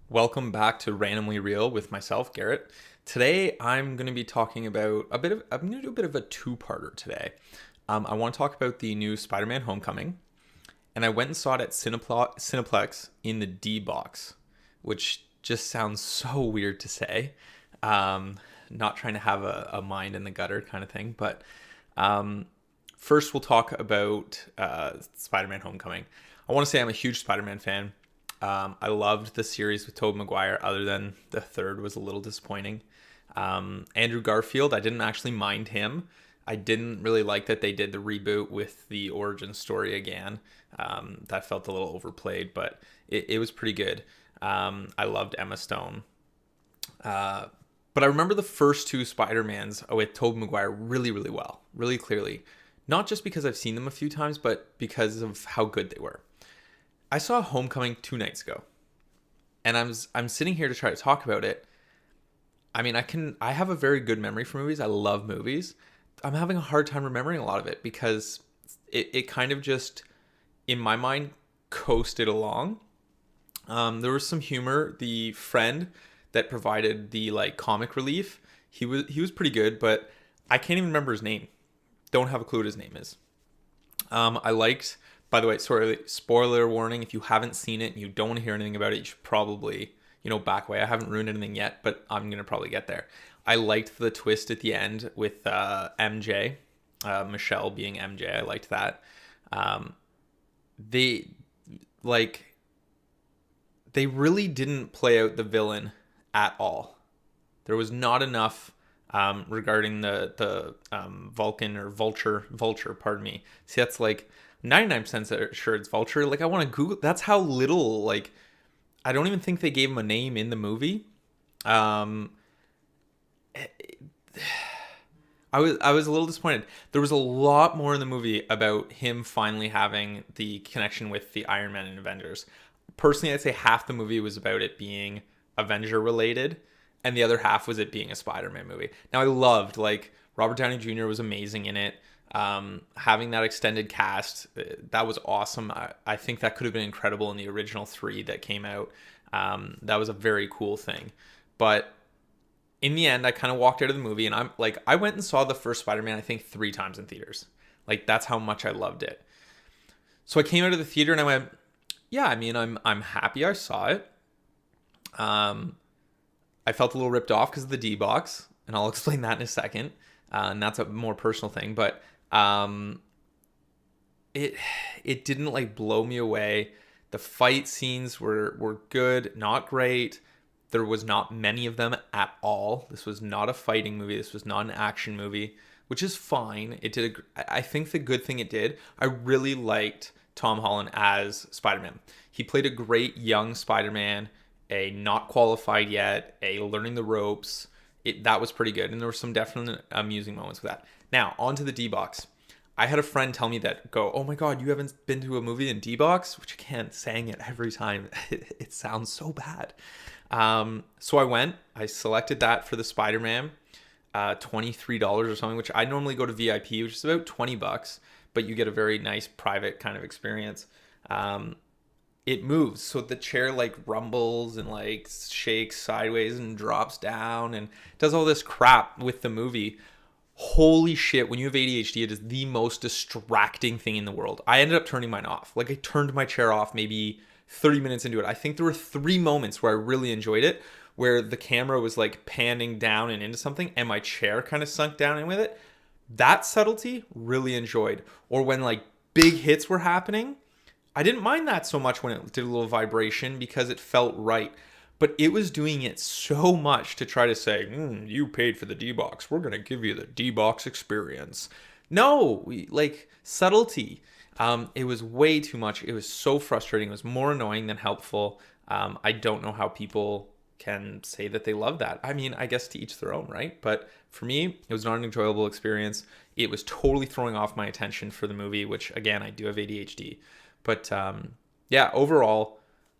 Welcome back to Randomly Real with myself, Garrett. Today I'm going to be talking about I'm going to do a bit of a two-parter today. I want to talk about the new Spider-Man Homecoming, and I went and saw it at Cineplex in the D-Box, which just sounds so weird to say. Not trying to have a mind in the gutter kind of thing, but first we'll talk about Spider-Man Homecoming. I want to say I'm a huge Spider-Man fan. I loved the series with Tobey Maguire, other than the third was a little disappointing. Andrew Garfield, I didn't actually mind him. I didn't really like that they did the reboot with the origin story again. That felt a little overplayed, but it was pretty good. I loved Emma Stone. But I remember the first two Spider-Mans with Tobey Maguire really, really well, really clearly. Not just because I've seen them a few times, but because of how good they were. I saw Homecoming 2 nights ago, and I'm sitting here to try to talk about it. I mean, I have a very good memory for movies. I love movies. I'm having a hard time remembering a lot of it because it kind of just, in my mind, coasted along. There was some humor. The friend that provided the comic relief, he was pretty good, but I can't even remember his name. Don't have a clue what his name is. I liked. By the way, sorry, spoiler warning. If you haven't seen it and you don't want to hear anything about it, you should probably, back away. I haven't ruined anything yet, but I'm going to probably get there. I liked the twist at the end with MJ, Michelle being MJ. I liked that. They, they really didn't play out the villain at all. There was not enough regarding the Vulcan or Vulture, pardon me. See, that's 99% sure it's Vulture. I want to Google. That's how little, I don't even think they gave him a name in the movie. I was a little disappointed. There was a lot more in the movie about him finally having the connection with the Iron Man and Avengers. Personally, I'd say half the movie was about it being Avenger related, and the other half was it being a Spider-Man movie. Now, I loved, Robert Downey Jr. was amazing in it. Having that extended cast, that was awesome. I think that could have been incredible in the original three that came out. That was a very cool thing. But in the end, I kind of walked out of the movie, and I went and saw the first Spider-Man, I think 3 times in theaters. That's how much I loved it. So I came out of the theater and I went, yeah, I mean, I'm happy I saw it. I felt a little ripped off because of the D-Box, and I'll explain that in a second. And that's a more personal thing, but it didn't blow me away. The fight scenes were good, not great. There was not many of them at all. This was not a fighting movie. This was not an action movie, which is fine. I think the good thing it did, I really liked Tom Holland as Spider-Man. He played a great young Spider-Man, a not qualified yet, a learning the ropes. That was pretty good, and there were some definite amusing moments with that. Now, on to the D-Box. I had a friend tell me oh my god, you haven't been to a movie in D-Box? Which, again, saying it every time, it sounds so bad. So I went. I selected that for the Spider-Man, $23 or something, which I normally go to VIP, which is about $20, but you get a very nice private kind of experience. It moves, so the chair rumbles and shakes sideways and drops down and does all this crap with the movie. Holy shit, when you have ADHD, it is the most distracting thing in the world. I ended up turning mine off. I turned my chair off maybe 30 minutes into it. I think there were 3 moments where I really enjoyed it, where the camera was panning down and into something and my chair kind of sunk down in with it. That subtlety, really enjoyed. Or when big hits were happening, I didn't mind that so much when it did a little vibration because it felt right. But it was doing it so much to try to say, you paid for the D-Box. We're going to give you the D-Box Experience. No, subtlety. It was way too much. It was so frustrating. It was more annoying than helpful. I don't know how people can say that they love that. I mean, I guess to each their own, right? But for me, it was not an enjoyable experience. It was totally throwing off my attention for the movie, which, again, I do have ADHD. But yeah, overall,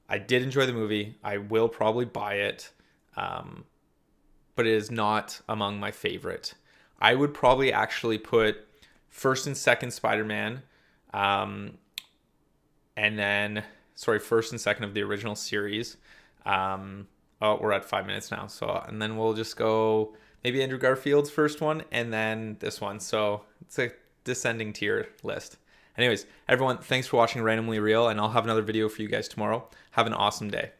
I did enjoy the movie. I will probably buy it, but it is not among my favorite. I would probably actually put first and second Spider-Man, and then, first and second of the original series, Oh, we're at 5 minutes now. So, and then we'll just go maybe Andrew Garfield's first one and then this one. So it's a descending tier list. Anyways, everyone, thanks for watching Randomly Real, and I'll have another video for you guys tomorrow. Have an awesome day.